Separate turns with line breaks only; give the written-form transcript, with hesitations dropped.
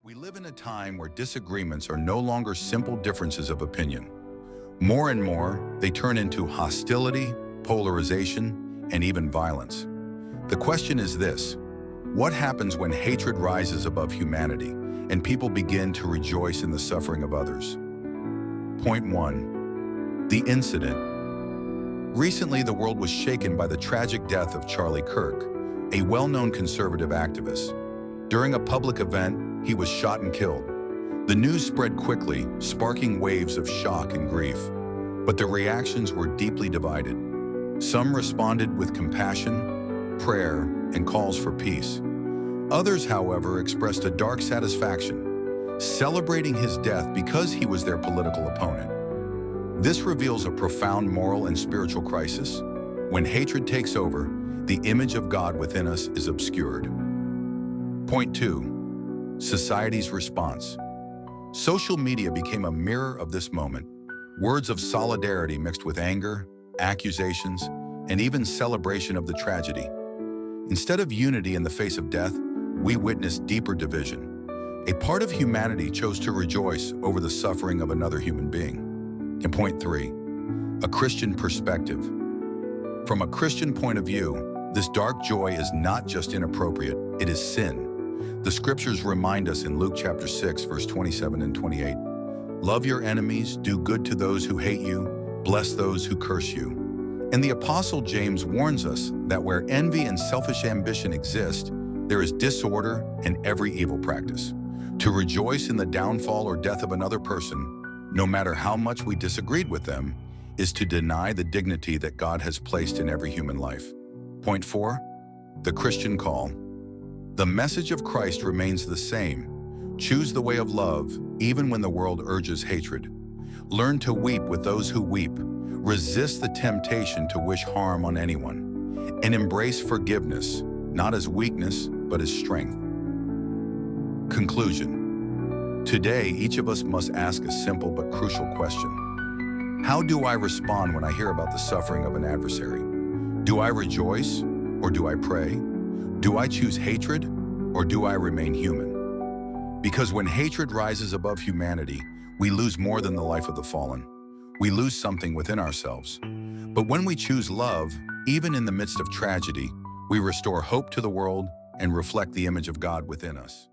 We live in a time where disagreements are no longer simple differences of opinion. More and more, they turn into hostility, polarization, and even violence. The question is this: what happens when hatred rises above humanity and people begin to rejoice in the suffering of others? Point 1. The incident. Recently, the world was shaken by the tragic death of Charlie Kirk, a well-known conservative activist. During a public event, he was shot and killed. The news spread quickly, sparking waves of shock and grief. But the reactions were deeply divided. Some responded with compassion, prayer, and calls for peace. Others, however, expressed a dark satisfaction, celebrating his death because he was their political opponent. This reveals a profound moral and spiritual crisis. When hatred takes over, the image of God within us is obscured. Point 2. Society's response. Social media became a mirror of this moment. Words of solidarity mixed with anger, accusations, and even celebration of the tragedy. Instead of unity in the face of death, we witnessed deeper division. A part of humanity chose to rejoice over the suffering of another human being. And point 3, a Christian perspective. From a Christian point of view, this dark joy is not just inappropriate, it is sin. The scriptures remind us in Luke chapter 6, verse 27 and 28, "Love your enemies, do good to those who hate you, bless those who curse you." And the Apostle James warns us that where envy and selfish ambition exist, there is disorder and every evil practice. To rejoice in the downfall or death of another person, no matter how much we disagreed with them, is to deny the dignity that God has placed in every human life. Point 4, the Christian call. The message of Christ remains the same. Choose the way of love, even when the world urges hatred. Learn to weep with those who weep. Resist the temptation to wish harm on anyone. And embrace forgiveness, not as weakness, but as strength. Conclusion. Today, each of us must ask a simple but crucial question. How do I respond when I hear about the suffering of an adversary? Do I rejoice, or do I pray? Do I choose hatred, or do I remain human? Because when hatred rises above humanity, we lose more than the life of the fallen. We lose something within ourselves. But when we choose love, even in the midst of tragedy, we restore hope to the world and reflect the image of God within us.